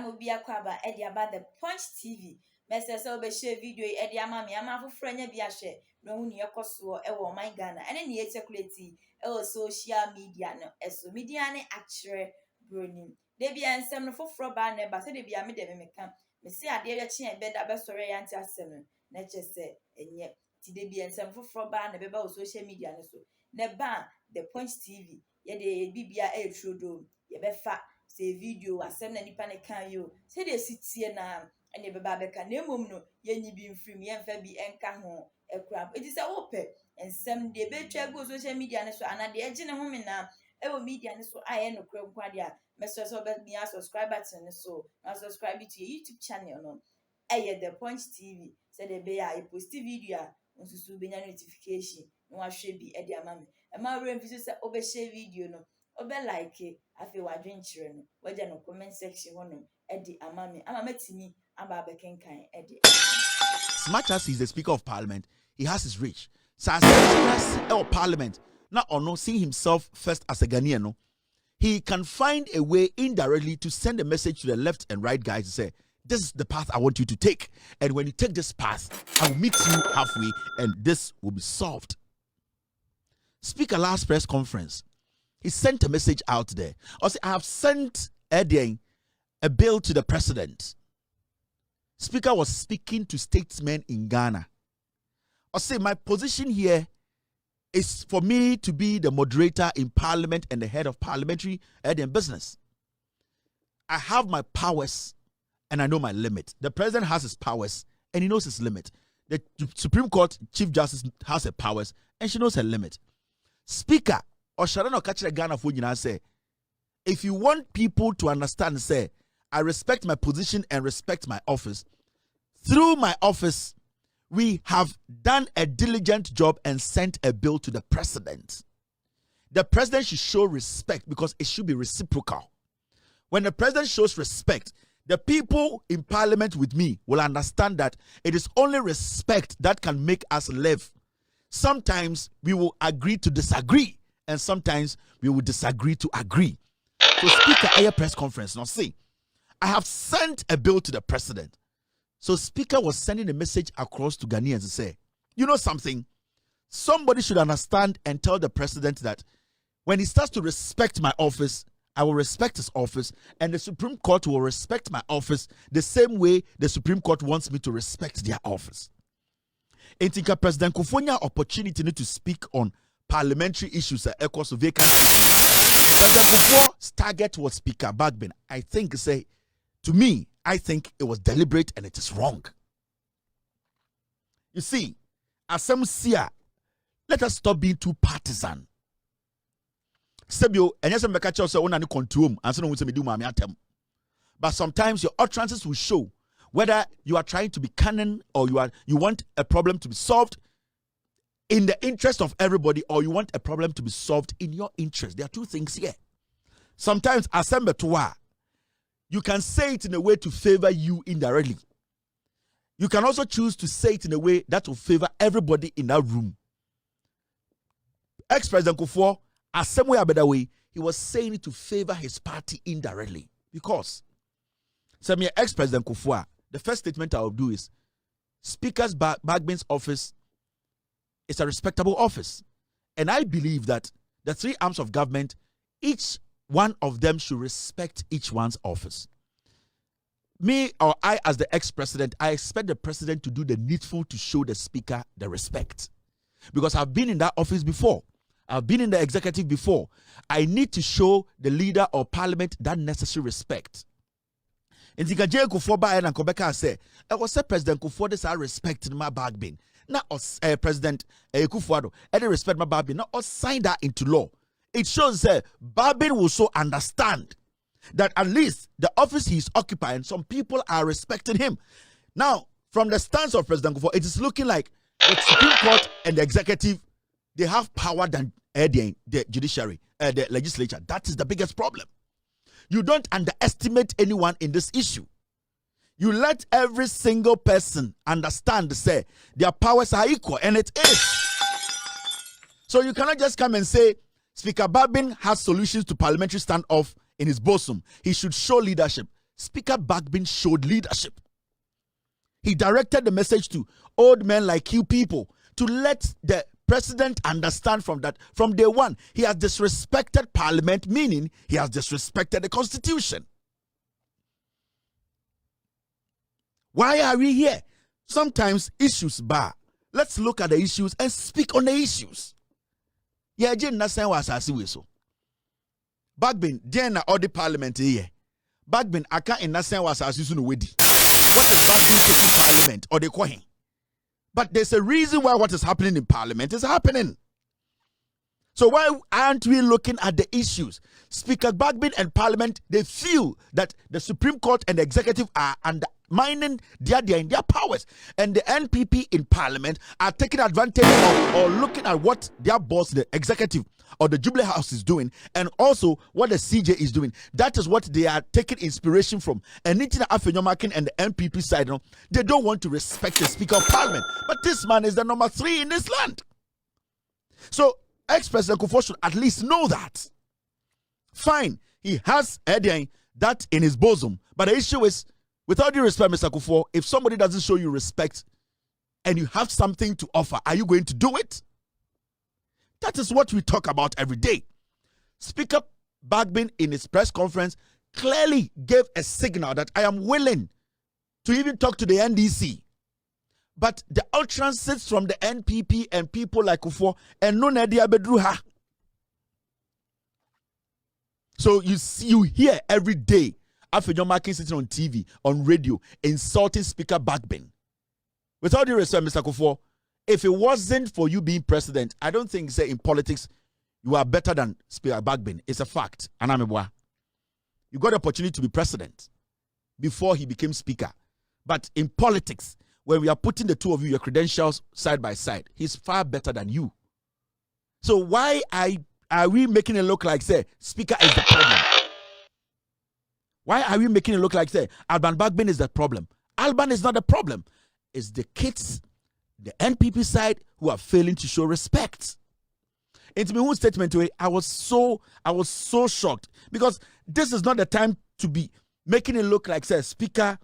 obi akwaba e dia ba the Punch TV message so be share video e dia ma me ama foforo nya bi ahwe no hu ne yekoso e wo man Ghana ene ne ye circulate e wo social media no eso media ne akere broni de bia nsem no foforo ba na ba se de bia me de me ka me se ade ye che e be da be sore ya nti asem no na che se enye ti de bia nsem foforo ba na be ba wo social media no so ne ba the Punch TV ye de bibia e trodo ye be fa se video asem na nipa ne kan yo se de sitie na ene be ba be ka na emom no ye nyi bi mfrim ye mfa bi enka ho ekura it is a ope ensem de be twa go social media ne so ana de eje ne ho me na e wo media ne so aye no kura nkwa de a meso so be me subscribe button ne so na subscribe to your YouTube channel no eye the Punch TV se de be ya e post video a onsusu be nya notification no ahwe bi e de ama me e ma were mfi so obe share video no obe like afi wadwen kire no waje no comment section hono e de ama me ama matimi aba be kenkan e de. As much as he's the Speaker of Parliament, he has his reach. So as Speaker of Parliament, not or no, seeing himself first as a Ghanaian, no, he can find a way indirectly to send a message to the left and right guys to say, this is the path I want you to take. And when you take this path, I will meet you halfway and this will be solved. Speaker last press conference, he sent a message out there. Also, I have sent a bill to the president. Speaker was speaking to statesmen in Ghana. I say my position here is for me to be the moderator in parliament and the head of parliamentary business. I have my powers and I know my limit. The president has his powers and he knows his limit. The Supreme Court Chief Justice has her powers and she knows her limit. Speaker, Osharano Kachira Ghana for you say, if you want people to understand, say, I respect my position and respect my office. Through my office, we have done a diligent job and sent a bill to the president. The president should show respect because it should be reciprocal. When the president shows respect, the people in parliament with me will understand that it is only respect that can make us live. Sometimes we will agree to disagree, and sometimes we will disagree to agree. So, Speaker, at your press conference, now see, I have sent a bill to the president. So Speaker was sending a message across to Ghanaians to say, you know something? Somebody should understand and tell the president that when he starts to respect my office, I will respect his office, and the Supreme Court will respect my office the same way the Supreme Court wants me to respect their office. I think President Kufuor opportunity to speak on parliamentary issues at equals of vacancy. President Kufuor's target was Speaker Bagbin. I think to me, I think it was deliberate and it is wrong. You see, as some see, let us stop being too partisan. Sebio, and yes, I'm catch yourself on any control, and so we do my atem. But sometimes your utterances will show whether you are trying to be cunning or you want a problem to be solved in the interest of everybody, or you want a problem to be solved in your interest. There are two things here. Sometimes, assemble to you can say it in a way to favor you indirectly. You can also choose to say it in a way that will favor everybody in that room. Ex-President Kufuor, as some way or better way, he was saying it to favor his party indirectly. Because, ex-President Kufuor, the first statement I will do is, Speaker's Bagbin's office is a respectable office. And I believe that the three arms of government, each one of them should respect each one's office. Me or I, as the ex-president, I expect the president to do the needful to show the speaker the respect. Because I've been in that office before. I've been in the executive before. I need to show the leader of parliament that necessary respect. And Zikaje Kufuor ba and Kobeka say, I was say President Kufuor this I respect my Bagbin. Now President Kufuor, I respect my Bagbin. Now sign that into law. It shows that Bagbin will so understand that at least the office he's occupying, some people are respecting him. Now, from the stance of President Kufuor, it is looking like the Supreme Court and the executive, they have power than the judiciary, the legislature. That is the biggest problem. You don't underestimate anyone in this issue. You let every single person understand, say, their powers are equal, and it is. So you cannot just come and say, Speaker Bagbin has solutions to parliamentary standoff in his bosom. He should show leadership. Speaker Bagbin showed leadership. He directed the message to old men like you people to let the president understand from day one, he has disrespected parliament, meaning he has disrespected the constitution. Why are we here? Sometimes issues bar. Let's look at the issues and speak on the issues. Yeah, Jen Nasan was as we so. Bagbin, Jen or the parliament here. Bagbin, I can't in Nasan was as you soon wedi. What is Bagbin taking parliament or the coin? But there's a reason why what is happening in parliament is happening. So why aren't we looking at the issues? Speaker Bagbin and parliament, they feel that the Supreme Court and the executive are undermining their powers. And the NPP in parliament are taking advantage of or looking at what their boss, the executive or the Jubilee House is doing, and also what the CJ is doing. That is what they are taking inspiration from. And Nitina Afenyomakin and the NPP side, they don't want to respect the Speaker of Parliament. But this man is the number 3 in this land. So ex-President Kufuor should at least know that. Fine, he has that in his bosom. But the issue is, with all due respect, Mr. Kufuor, if somebody doesn't show you respect and you have something to offer, are you going to do it? That is what we talk about every day. Speaker Bagbin in his press conference clearly gave a signal that I am willing to even talk to the NDC. But the utterances from the NPP and people like Kufuor and no Nadia Bedruha. So you hear every day after you're marking sitting on TV, on radio, insulting Speaker Bagbin. With all due respect, Mr. Kufuor, if it wasn't for you being president, I don't think, say, in politics, you are better than Speaker Bagbin. It's a fact. Anamebwa. You got the opportunity to be president before he became speaker. But in politics, when we are putting the two of you, your credentials side by side, he's far better than you. So why are we making it look like, say, speaker is the problem? Why are we making it look like, say, Alban Bagbin is the problem? Alban is not the problem. It's the kids, the NPP side, who are failing to show respect. Into my own statement today, I was so shocked, because this is not the time to be making it look like, say, speaker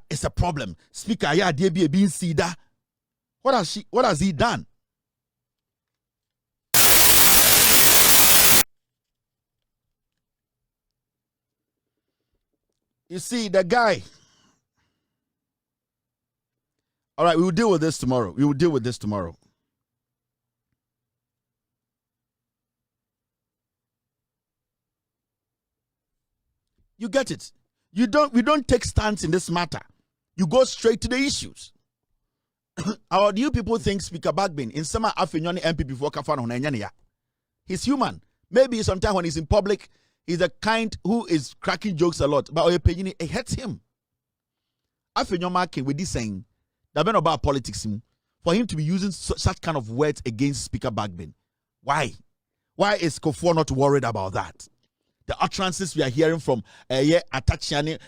is a problem. Speaker, yeah, DB being Sida. What has he done? You see, the guy. All right, we will deal with this tomorrow. You get it? We don't take stance in this matter. You go straight to the issues. How do you people think Speaker Bagbin in some Afenyoni MPP for Kafano? He's human. Maybe sometimes when he's in public, he's a kind who is cracking jokes a lot, but it hurts him. Afenyoma with this saying, that been about politics, for him to be using such kind of words against Speaker Bagbin. Why? Why is Kufuor not worried about that? The utterances we are hearing from Atachiani,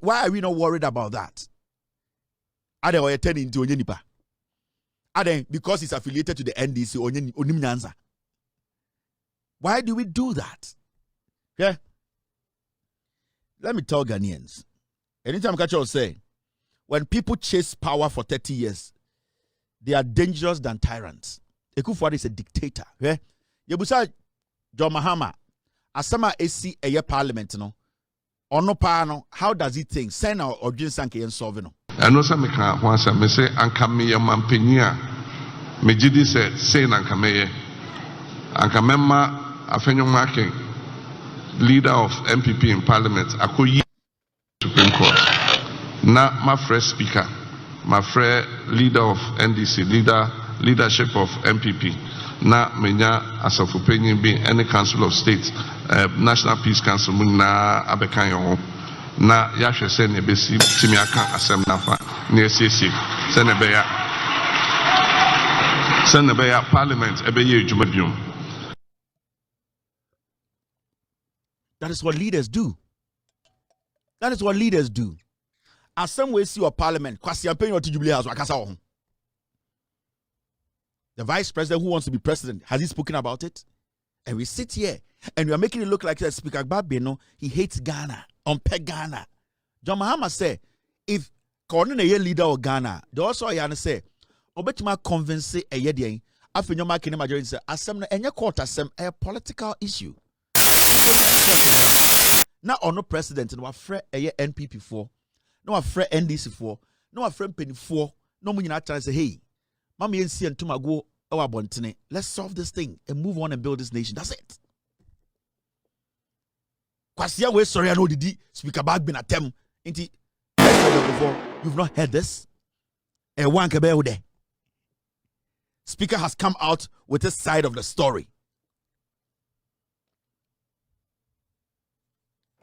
why are we not worried about that? Are they turning into Onyenipa? Are they because he's affiliated to the NDC Onimnyanza? Why do we do that? Okay? Let me tell Ghanaians. Anytime I will say, when people chase power for 30 years, they are dangerous than tyrants. Ekufuor is a dictator. Okay? Yebusa John Mahama, asama esi eye parliament no. Ono pa no, how does he think? Send our audience and can solve no. Ano sa me ka ho asa me say anka me ye mampanyi a me gidi say na anka me ye anka memma afenwoma ken leader of MPP in parliament akoyi Supreme Court na my fresh speaker, my friend leader of NDC, leadership of MPP na menya asafopenyin bi any council of state, National Peace Council na abekan yo na yahwe se ne besi timi aka asem nafa na esiesie se ne beya parliament ebeye adwuma biom. That is what leaders do. As some way see your parliament, kwasi ampen your Jubilee House wakasa wo. The vice president who wants to be president, has he spoken about it? And we sit here and we are making it look like Speaker Bagbin, he hates Ghana, Ghana. John Mahama say, if Cornyn a leader of Ghana, they also say, Obetima convince a yedian, after your marking majority say, assembly and your court assembly a political issue. Now, or no president, no afraid a NPP for, no afraid NDC for, no afraid penny for, no money not say, hey, Mammy and see and to my go, bontine. Let's solve this thing and move on and build this nation. That's it. Kwasia we sorry I know the Speaker Bagbin attempt. Inti before you've not heard this. A one there. Speaker has come out with his side of the story.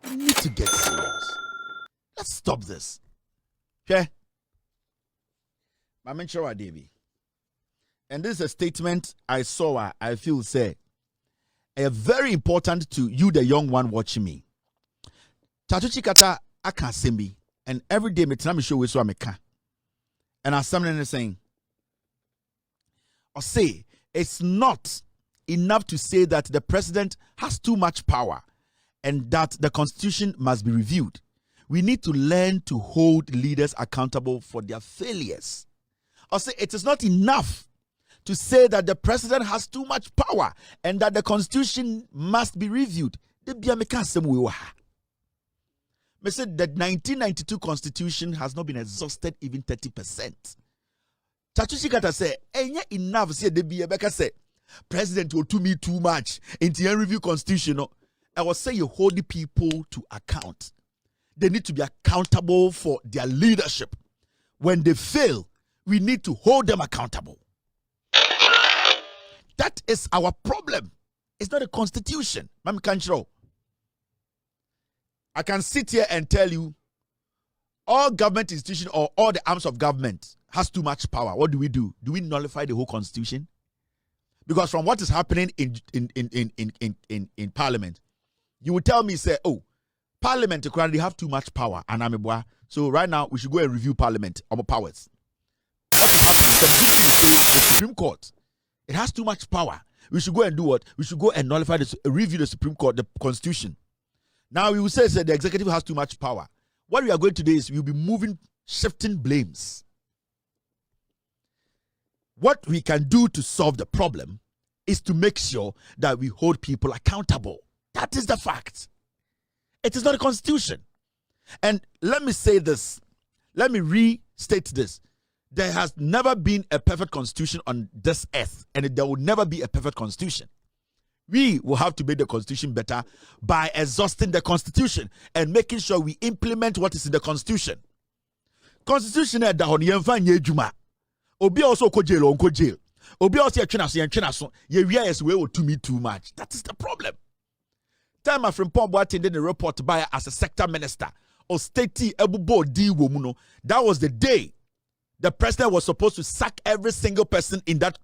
We need to get serious. Let's stop this. Okay? I'm sure Davy. And this is a statement I saw, I feel say, very important to you, the young one watching me. Tatuchi kata akasembi, and every day me show we so ameka. And as someone is saying, or say, it's not enough to say that the president has too much power and that the constitution must be reviewed. We need to learn to hold leaders accountable for their failures. Or say, it is not enough to say that the president has too much power and that the constitution must be reviewed. Me said the 1992 constitution has not been exhausted even 30%. Tatushi Kata said, "Enya enough say the Beka say president will do me too much in the review constitution." I will say you hold the people to account. They need to be accountable for their leadership. When they fail, we need to hold them accountable. That is our problem. It's not a constitution. I can sit here and tell you all government institutions or all the arms of government has too much power. What do? Do we nullify the whole constitution? Because from what is happening in parliament, you will tell me, say, oh, parliament they have too much power, and I'm a boy. So right now we should go and review parliament on powers. What is happening? The Supreme Court, it has too much power. We should go and do what? We should go and nullify review the Supreme Court, the Constitution. Now we will say the executive has too much power. What we are going to do is we'll be shifting blames. What we can do to solve the problem is to make sure that we hold people accountable. That is the fact. It is not a constitution. And let me say this. Let me restate this. There has never been a perfect constitution on this earth, and there will never be a perfect constitution. We will have to make the constitution better by exhausting the constitution and making sure we implement what is in the constitution. Constitution is the Obi also ko jail, onko jail. Obi also yetwenaso. Ye realize we will to me too much. That is the problem. Time my friend Paul Boateng did a report by as a sector minister or state ebubo di womuno. That was the day the president was supposed to sack every single person in that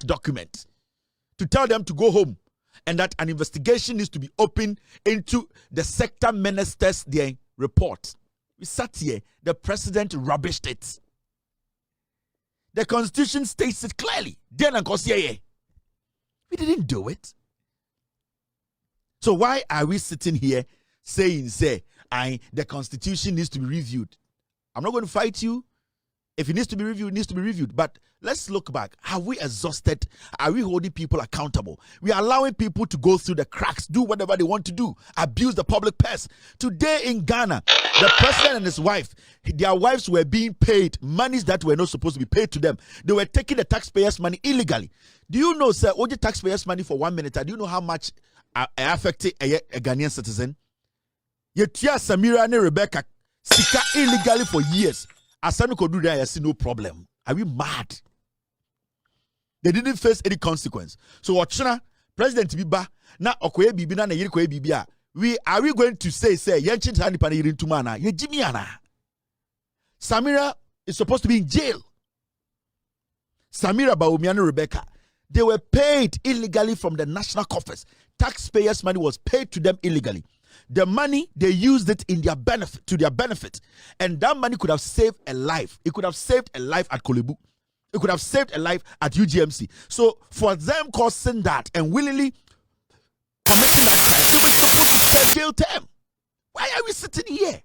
document to tell them to go home and that an investigation needs to be opened into the sector minister's report. We sat here, the president rubbished it. The constitution states it clearly. We didn't do it. So why are we sitting here saying, the constitution needs to be reviewed? I'm not going to fight you. If it needs to be reviewed, it needs to be reviewed. But let's look back. Have we exhausted? Are we holding people accountable? We are allowing people to go through the cracks, do whatever they want to do, abuse the public purse. Today in Ghana, the president and his wife, their wives were being paid monies that were not supposed to be paid to them. They were taking the taxpayers' money illegally. Do you know, sir, all the taxpayers' money for 1 minute? Do you know how much affected a Ghanaian citizen? Yetia Samira and Rebecca sika illegally for years. Asanu could do that, I see no problem. Are we mad? They didn't face any consequence. So Ochina, President Biba, na Okoye Bibina na Yirikoye Bibia. Are we going to say Yenchin Tani Panirin Tumana, Ye Jimiana? Samira is supposed to be in jail. Samira Baumiano Rebecca. They were paid illegally from the national coffers. Taxpayers' money was paid to them illegally. The money, they used it in their benefit, to their benefit. And that money could have saved a life. It could have saved a life at Kolebu. It could have saved a life at UGMC. So for them causing that and willingly committing that crime, you'll be supposed to serve jail term. Why are we sitting here?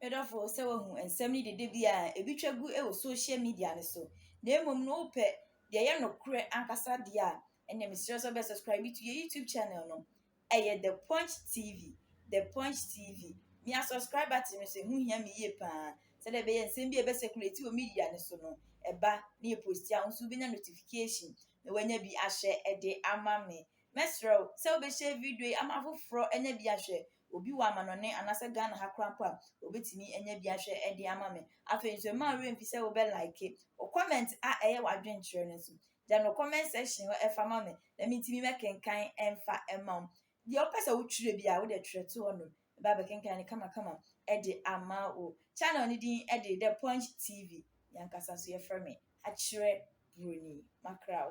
Therefore, so who and some need the bia a bit go social media and so. They mum no pet, they are no cre nkansah dia, and them is just subscribe to your YouTube channel no. The Punch TV, the Punch TV. Me a subscriber to me say who hear me ye pa. Say the be and send be a best circulate media and so no. Eba near post ya unso be notification. The when you be a share a day ama me. Mesro, so be share video ama fro enya bi ahwe. Obi wa amanone anase Ghana ha krampa obetimi enya bi ahwe e de ama me afa nso ma re mfi se wo be like o comment a eye wadwen kire no so then no comment section ho e fa ma me na mi timi me kenkan emfa emam de o pese wo twire bi a wo de twire to no ba be kenkan ne kama e de ama o channel ni din e de the Punch TV yankasa so ye frame a kire broni makraw